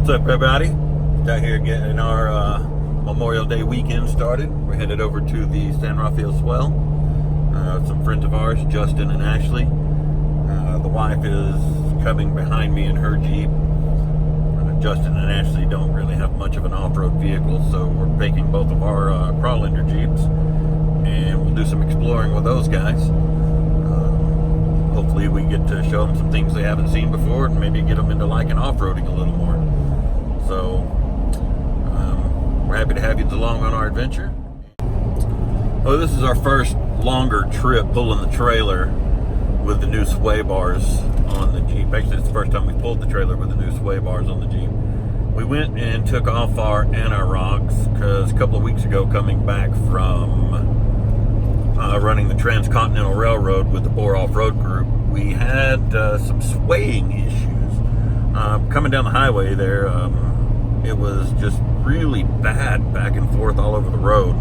What's up, everybody? Out here getting our Memorial Day weekend started. We're headed over to the San Rafael Swell. Some friends of ours, Justin and Ashley. The wife is coming behind me in her Jeep. Justin and Ashley don't really have much of an off-road vehicle, so we're taking both of our Crawlander Jeeps, and we'll do some exploring with those guys. Hopefully we get to show them some things they haven't seen before, and maybe get them into liking off-roading a little more. So we're happy to have you along on our adventure. Oh, this is our first longer trip pulling the trailer with the new sway bars on the Jeep. Actually, it's the first time we pulled the trailer with the new sway bars on the Jeep. We went and took off our anti-rocks because a couple of weeks ago, coming back from running the Transcontinental Railroad with the Boar Off-Road Group, we had some swaying issues. Coming down the highway there, it was just really bad back and forth all over the road.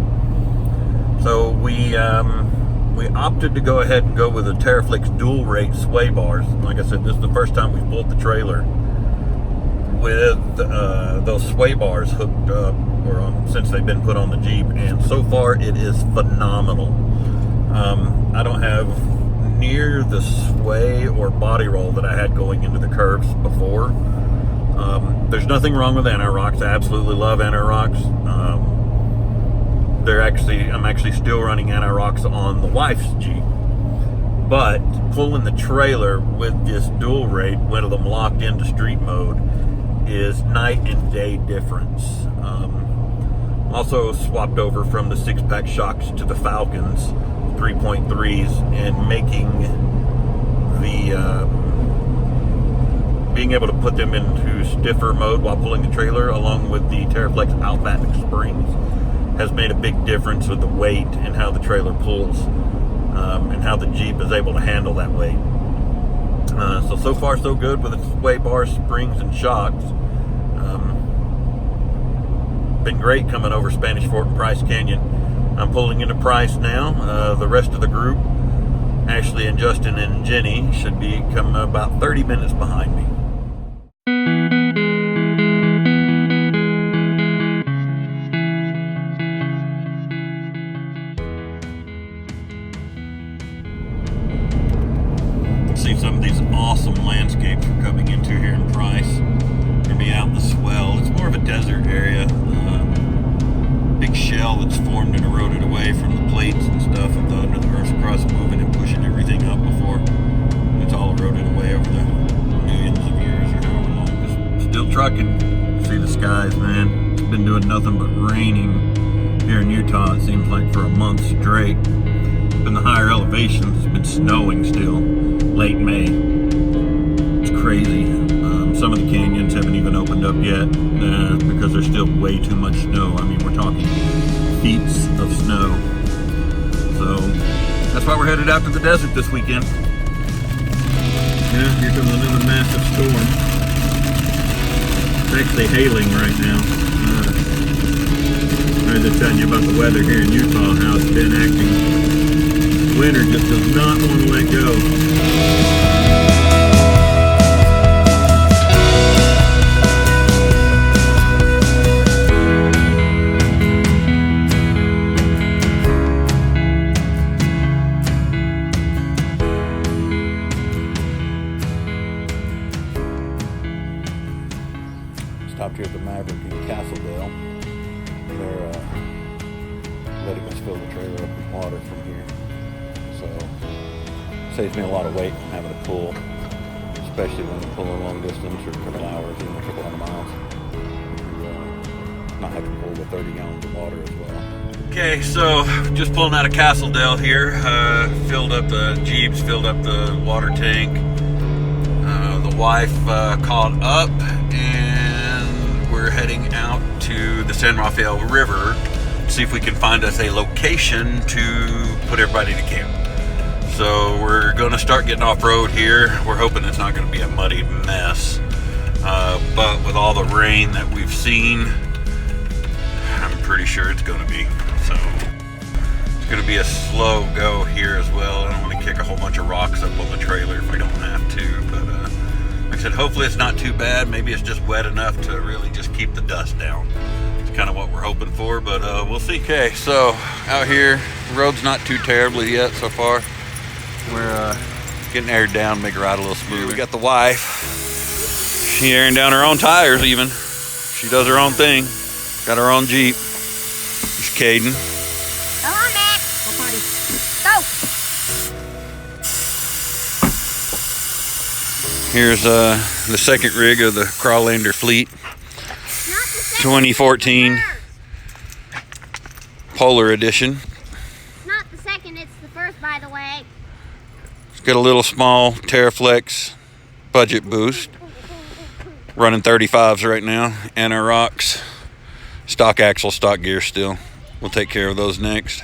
So we opted to go ahead and go with the Terraflix dual rate sway bars. Like I said, this is the first time we've pulled the trailer with those sway bars hooked up since they've been put on the Jeep, and so far it is phenomenal. I don't have near the sway or body roll that I had going into the curves before. There's nothing wrong with anti-rocks. I absolutely love anti-rocks. I'm actually still running anti-rocks on the wife's Jeep. But pulling the trailer with this dual rate, with them locked into street mode, is night and day difference. Also swapped over from the 6-pack shocks to the Falcons 3.3s, and making being able to put them into stiffer mode while pulling the trailer, along with the Terraflex Outback springs, has made a big difference with the weight and how the trailer pulls, and how the Jeep is able to handle that weight. So far so good with its sway bars, springs, and shocks. Been great coming over Spanish Fort and Price Canyon. I'm pulling into Price now. The rest of the group, Ashley and Justin and Jenny, should be coming about 30 minutes behind me. See some of these awesome landscapes we're coming into here in Price. We're going to be out in the swell. It's more of a desert area. Big shell that's formed and eroded away from the plates and stuff of the under the Earth's crust moving and pushing everything up before. It's all eroded away over the millions of years or however long. Just still trucking. See the skies, man. It's been doing nothing but raining here in Utah, it seems like, for a month straight. In the higher elevations, it's been snowing still. Late May. It's crazy. Some of the canyons haven't even opened up yet because there's still way too much snow. I mean, we're talking feet of snow. So that's why we're headed out to the desert this weekend. Yeah, here comes another massive storm. It's actually hailing right now. I was just telling you about the weather here in Utah, how it's been acting. Winter just does not want to let go. Stopped here at the Maverick in Castledale. They're letting us fill the trailer up with water from here. So saves me a lot of weight from having to pull, especially when you pull a long distance or a couple hours, even a couple hundred miles. You not have to pull the 30 gallons of water as well. Okay, so just pulling out of Castledale here. Filled up the Jeeps, filled up the water tank. The wife called up, and we're heading out to the San Rafael River to see if we can find us a location to put everybody to camp. So we're going to start getting off-road here. We're hoping it's not going to be a muddy mess. But with all the rain that we've seen, I'm pretty sure it's going to be. So it's going to be a slow go here as well. I don't want to kick a whole bunch of rocks up on the trailer if I don't have to. But Like I said, hopefully it's not too bad. Maybe it's just wet enough to really just keep the dust down. It's kind of what we're hoping for, but we'll see. Okay, so out here, the road's not too terribly yet so far. We're getting aired down, make it ride a little smoother. We got the wife. She airing down her own tires even. She does her own thing. Got her own Jeep. It's Caden. Come on, Matt. Go. Here's the second rig of the Crawlander fleet. 2014 Polar Edition. It's not the second, it's the first, by the way. It's got a little small Terraflex budget boost. Running 35s right now. And our rocks. Stock axle, stock gear still. We'll take care of those next.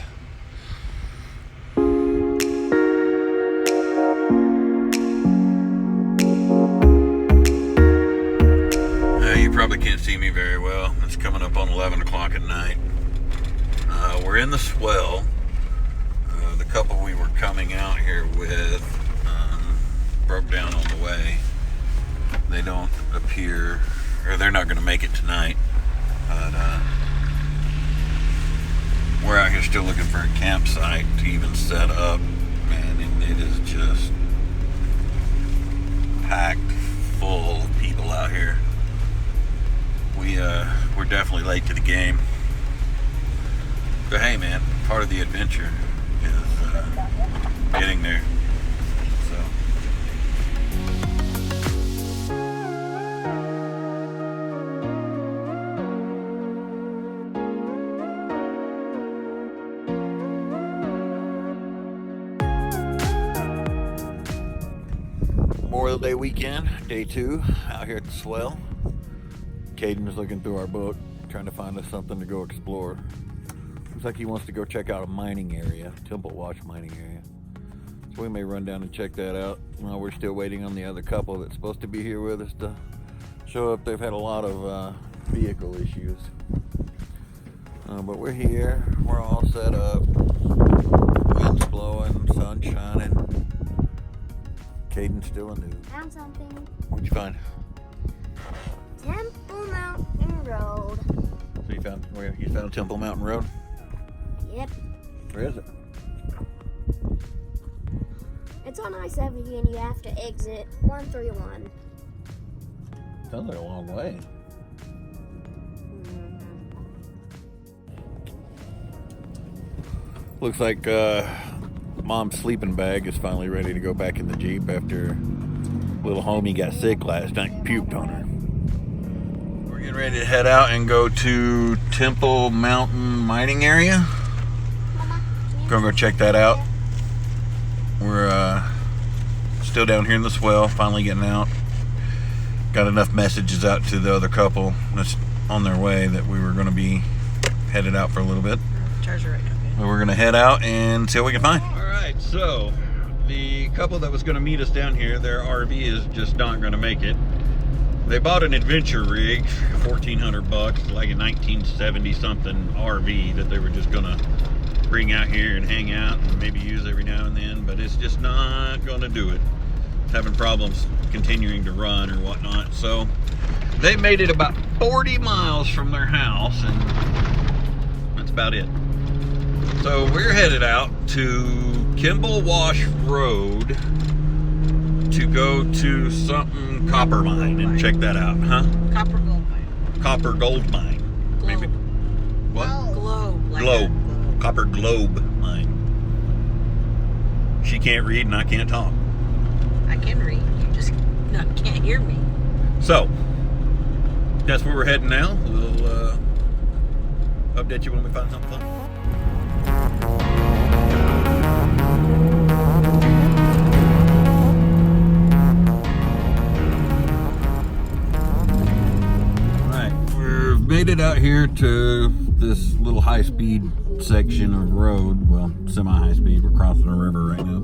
You probably can't see me very well. It's coming up on 11 o'clock at night. We're in the swell. The couple we were coming out here with broke down on the way. They don't appear, or they're not going to make it tonight. But we're out here still looking for a campsite to even set up, man, and it is just packed full of people out here. We're definitely late to the game. But hey, man, part of the adventure is getting there. So. Memorial Day weekend, day 2, out here at the swell. Caden is looking through our book, trying to find us something to go explore. Looks like he wants to go check out a mining area, Kimball Wash mining area. So we may run down and check that out. Well, we're still waiting on the other couple that's supposed to be here with us to show up. They've had a lot of vehicle issues. But we're here, we're all set up. Wind's blowing, sun shining. Caden's still a noob. Found something. What'd you find? Temple Mountain Road. So you found Temple Mountain Road? Yep. Where is it? It's on I-70 and you have to exit 131. Sounds like a long way. Looks like Mom's sleeping bag is finally ready to go back in the Jeep after little homie got sick last night and puked on her. We're getting ready to head out and go to Temple Mountain mining area. Gonna go check that out. We're still down here in the swell, finally getting out. Got enough messages out to the other couple that's on their way that we were going to be headed out for a little bit. Charger right now. So we're going to head out and see what we can find. All right, so the couple that was going to meet us down here, their RV is just not going to make it. They bought an adventure rig, $1,400, like a 1970 something RV that they were just going to bring out here and hang out and maybe use every now and then, but it's just not going to do it. It's having problems continuing to run or whatnot. So they made it about 40 miles from their house, and that's about it. So we're headed out to Kimball Wash Road to go to something copper mine and check that out, huh? Copper gold mine. Copper gold mine. Globe. Maybe. What? Globe. Like Globe. Copper globe mine. She can't read and I can't talk. I can read. You just can't hear me. So that's where we're heading now. We'll update you when we find something fun. Made it out here to this little high-speed section of road. Well, semi-high speed. We're crossing a river right now.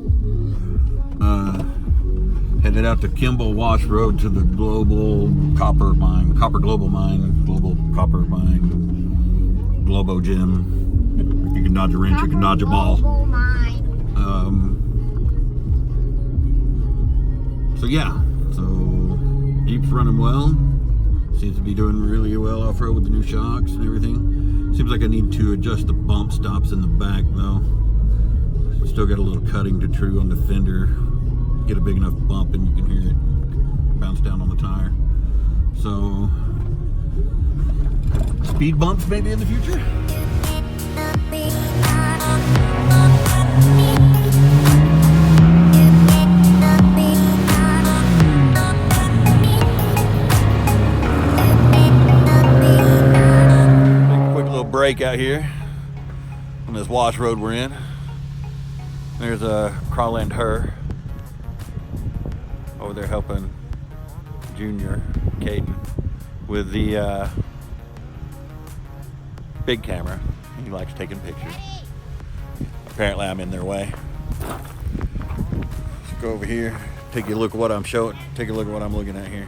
Headed out to Kimball Wash Road to the Global Copper Mine, Global Copper Mine, Globo Gym. You can dodge a wrench, you can dodge a ball. So yeah, so Jeep's running well. Seems to be doing really well off-road with the new shocks and everything. Seems like I need to adjust the bump stops in the back though. Still got a little cutting to true on the fender. Get a big enough bump and you can hear it bounce down on the tire. So, speed bumps maybe in the future? Break out here on this wash road we're in. There's a Crawley and her over there helping Junior, Caden, with the big camera. He likes taking pictures. Apparently I'm in their way. Let's go over here, take a look at what I'm showing, take a look at what I'm looking at here.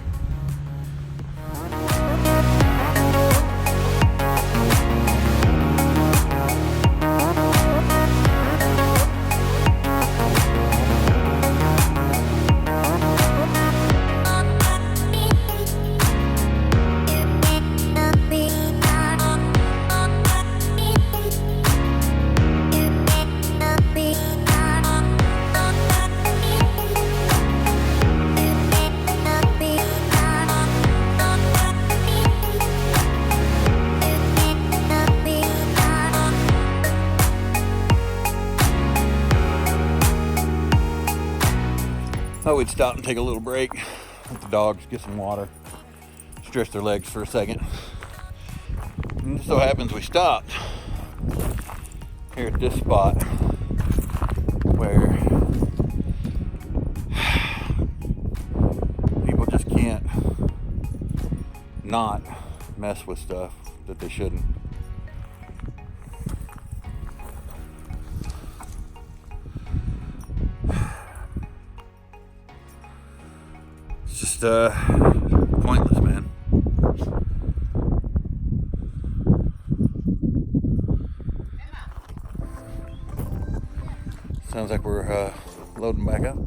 Oh, we'd stop and take a little break. Let the dogs get some water, stretch their legs for a second. And it so happens we stopped here at this spot where people just can't not mess with stuff that they shouldn't. Just pointless, man. Sounds like we're loading back up.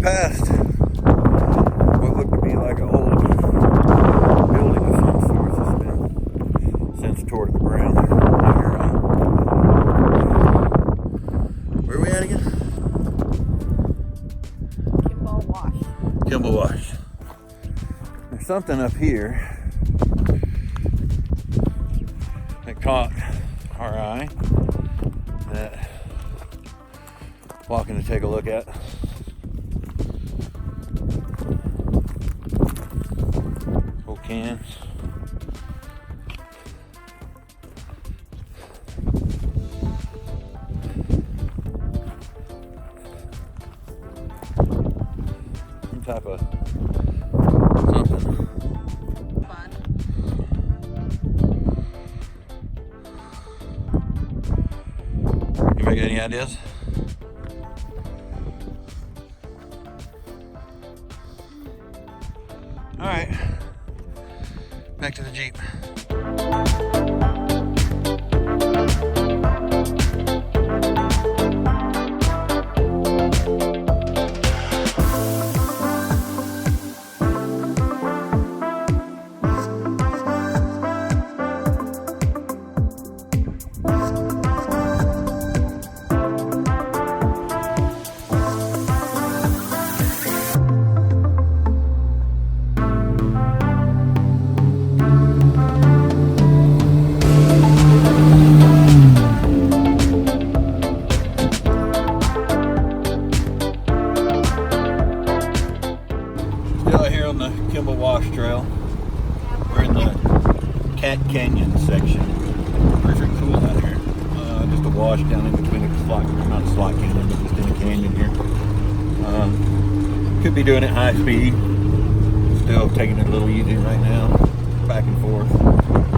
Past what looked to be like an old building of some sort that's been since toward the ground. Where are we at again? Kimball Wash. Kimball Wash. There's something up here that caught our eye that walking to take a look at. Cans. Some type of something. Fun. Anybody got any ideas? All right. Back to the Jeep. Kimball Wash Trail. We're in the Cat Canyon section. Pretty cool out here. Just a wash down in between a slot, not a slot canyon, but just in a canyon here. Could be doing it high speed. Still taking it a little easy right now. Back and forth.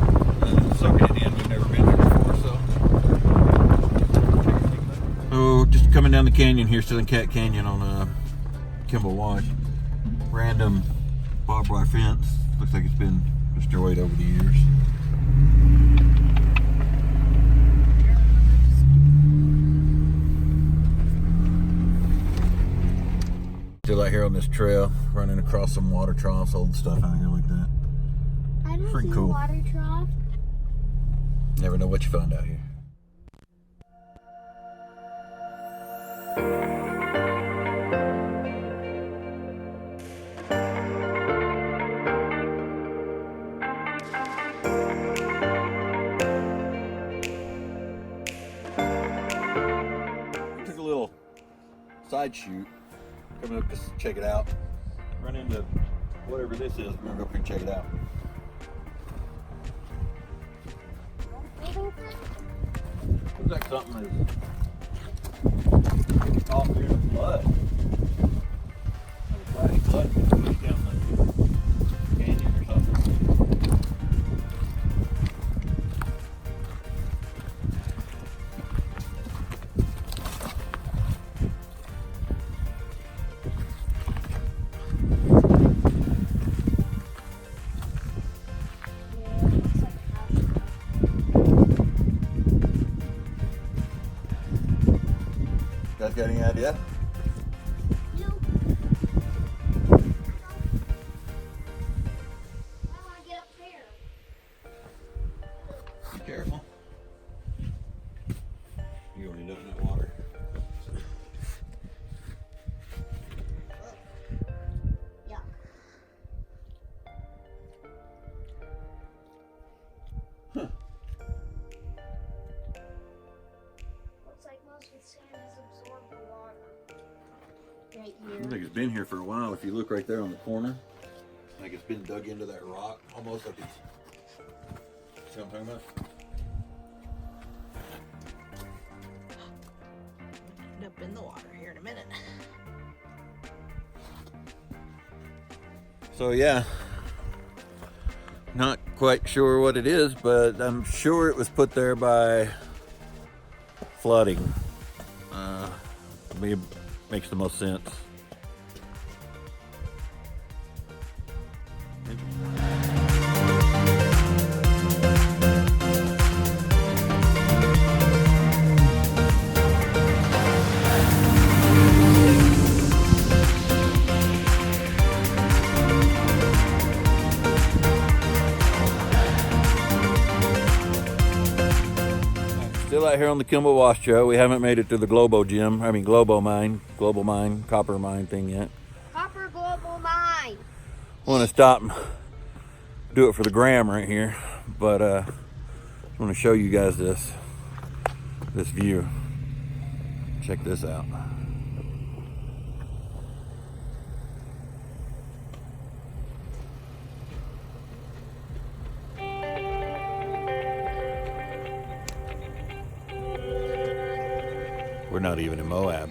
coming down the canyon here, still in Cat Canyon on Kimball Wash. Random barbed wire fence. Looks like it's been destroyed over the years. Still out here on this trail, running across some water troughs, old stuff out here like that. I don't Pretty see cool. a water trough. Never know what you find out here. Took a little side shoot, coming up to check it out. Run into whatever this is. We're gonna go up here and check it out. Looks like something is off through the flood. Like a flash flood down the canyon or something. You guys got any idea? No. How do I get up there? Be careful. You're gonna end up in that water. Yeah. Huh. Looks like most of the sand has absorbed the water. Right here. Looks like it's been here for a while. If you look right there on the corner, like it's been dug into that rock, almost like it's. See what I'm talking about? End up in the water here in a minute. So yeah, not quite sure what it is, but I'm sure it was put there by flooding. Maybe makes the most sense. Still out here on the Kimball Wash Trail. We haven't made it to the Global Mine, copper mine thing yet. Copper Global Mine. Want to stop and do it for the gram right here, but I want to show you guys this view. Check this out. We're not even in Moab.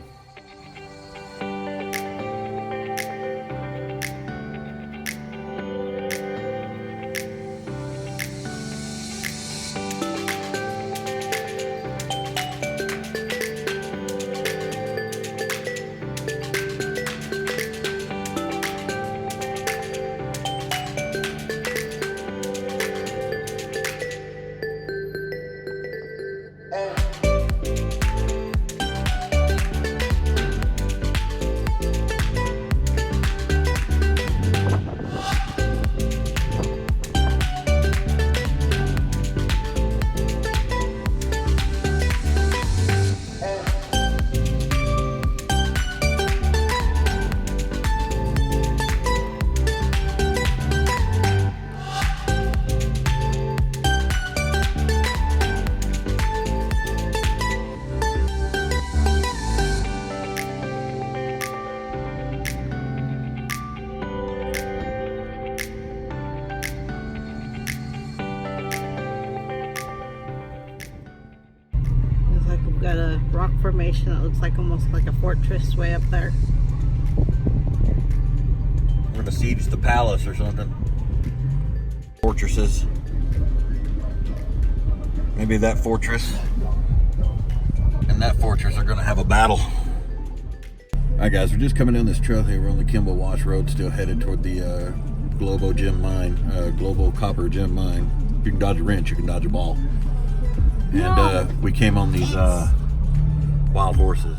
Got a rock formation that looks like almost like a fortress way up there. We're gonna siege the palace or something. Fortresses. Maybe that fortress and that fortress are gonna have a battle. Alright guys, we're just coming down this trail here. We're on the Kimball Wash Road, still headed toward the Globo Gem Mine, Global Copper Gem Mine. You can dodge a wrench, you can dodge a ball. And we came on these wild horses.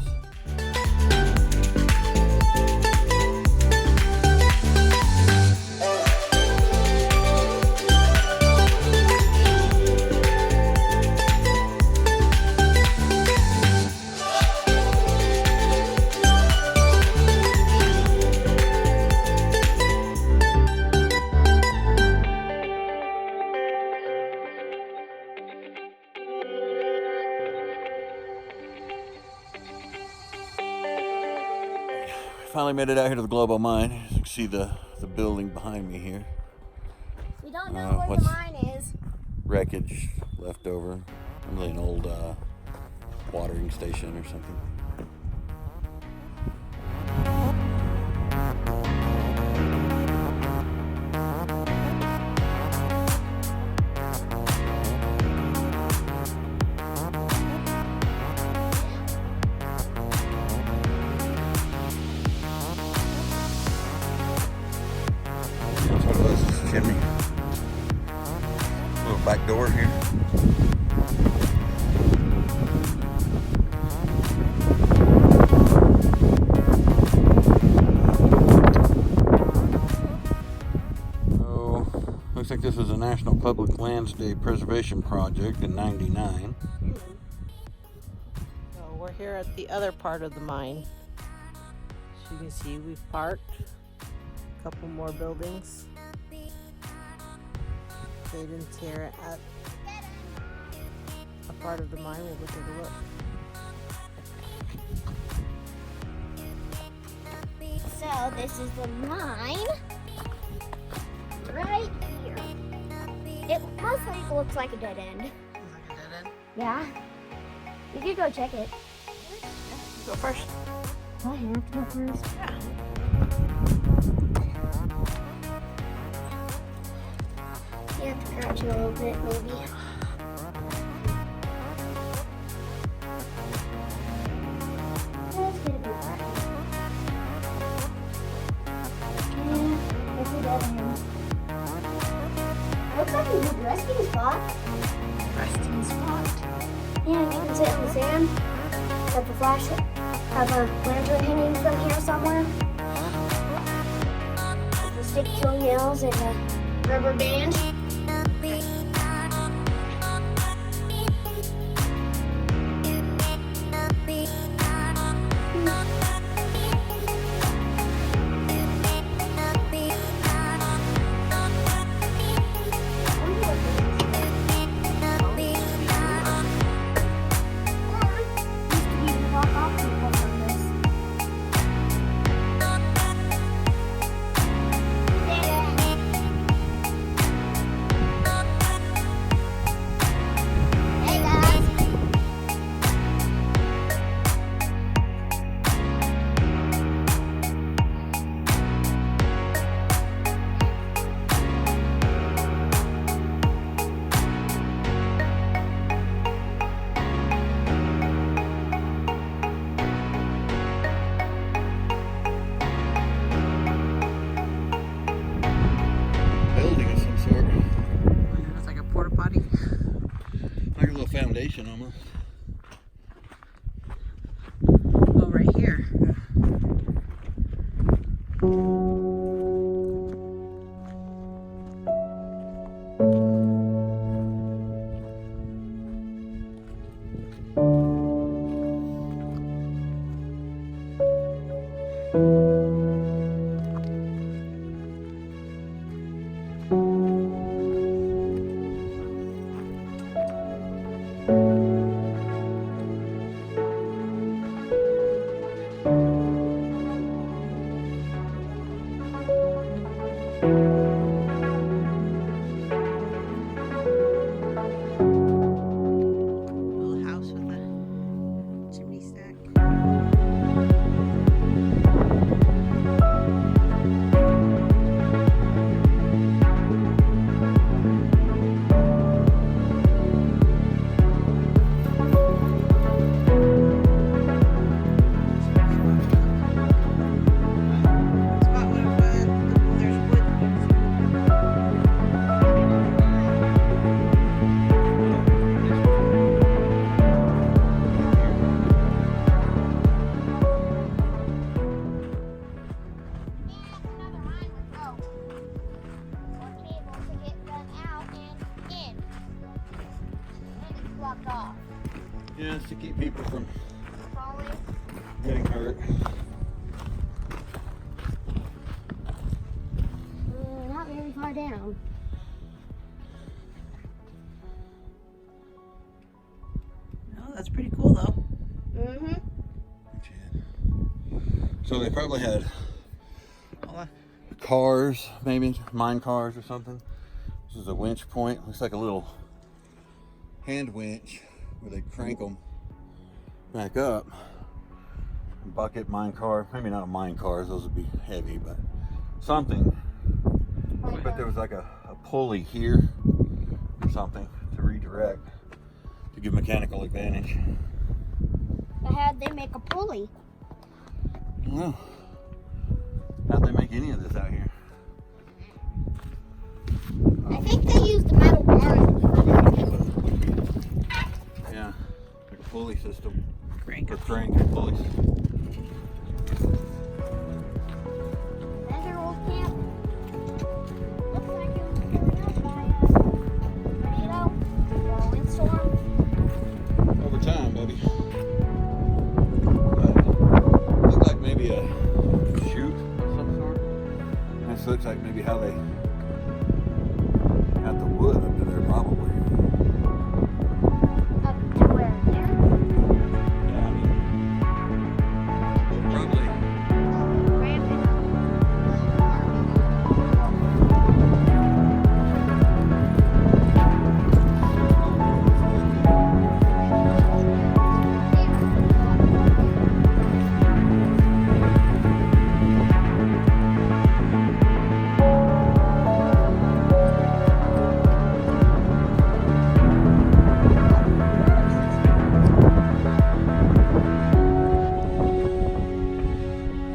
Finally made it out here to the Globo Mine. As you can see the building behind me here. We don't know where the mine is. Wreckage left over. Probably an old watering station or something. Chimney. Little back door here. So, looks like this was a National Public Lands Day Preservation Project in '99. So we're here at the other part of the mine. As you can see, we've parked a couple more buildings. Aiden's here at a part of the mine. We'll go take a look. So this is the mine right here. It mostly looks like a dead end. Like a dead end? Yeah. You could go check it. Go first. I have to go first. Yeah. You have to crouch a little bit, maybe. That's gonna be fun. Yeah, it's a dead end. Looks like a good resting spot. Resting spot. Yeah, you can sit on the sand. Have a flash, have a lantern hanging from here somewhere. The stick toenails and a rubber band. Foundation almost. Oh, right here. blocked off. Yeah, it's to keep people from Falling. getting hurt. Not very far down. Oh, that's pretty cool though. Mm-hmm. So they probably had Hold on. cars, maybe mine cars or something. This is a winch point. Looks like a little hand winch where they crank them back up. Bucket, mine car, maybe not mine cars, those would be heavy, but something. But there was like a pulley here or something to redirect to give mechanical advantage. How'd they make a pulley? I don't know. How'd they make any of this out here? I think they used the metal bars. Yeah, like a pulley system. Crank. Or crank and pulleys. There's our old camp. Looks like it was blown up by a tornado or a windstorm. Over time, baby. Looked like maybe a chute of some sort. This looks like maybe how they got the wood up to there, probably. Up to where? There? Yeah, I mean, probably. Rampant.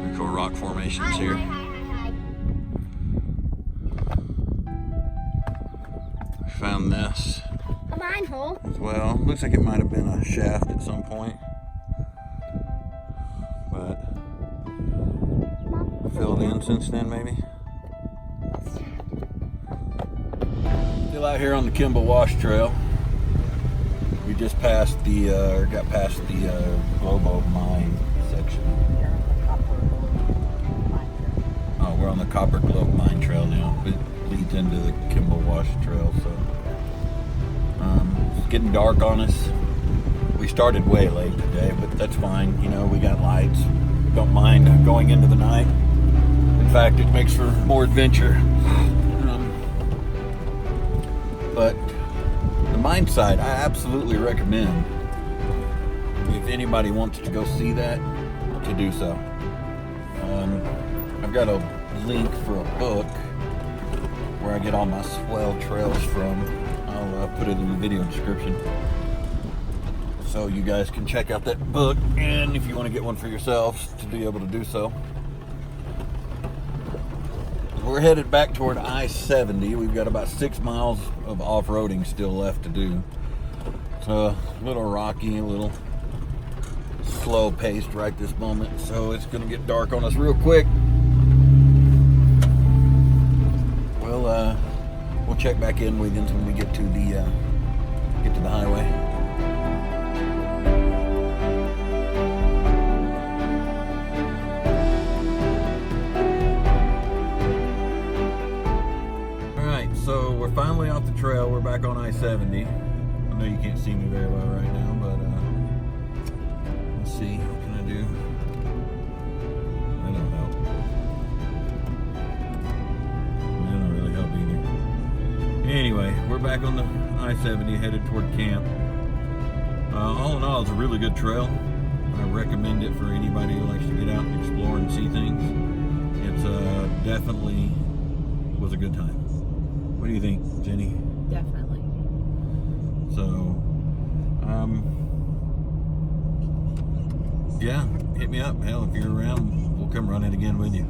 Pretty cool rock formations Hi, here. hi, hi, hi. Found this A mine hole. as well. Looks like it might have been a shaft at some point, but filled in since then, maybe. Still out here on the Kimball Wash trail. We just passed the, or got past the Globo mine section. Oh, we're on the Copper Globe mine trail now. It leads into the Kimball Wash trail, so it's getting dark on us. We started way late today, but that's fine. You know, we got lights. Don't mind going into the night. In fact, it makes for more adventure. But the mine site, I absolutely recommend, if anybody wants to go see that, to do so. I've got a link for a book where I get all my swell trails from. I'll put it in the video description, so you guys can check out that book, and if you want to get one for yourselves, to be able to do so. We're headed back toward I-70. We've got about 6 miles of off-roading still left to do. It's a little rocky, a little slow paced right this moment, so it's gonna get dark on us real quick. We'll check back in with you when we get to the highway. Alright, so we're finally off the trail. We're back on I-70. I know you can't see me very well right now, but let's see, what can I do? I don't know. That don't really help either. Anyway, we're back on the I-70 headed toward camp. All in all, it's a really good trail. I recommend it for anybody who likes to get out and explore and see things. It's definitely was a good time. What do you think, Jenny? Definitely. So, yeah, hit me up. Hell, if you're around, we'll come run it again with you.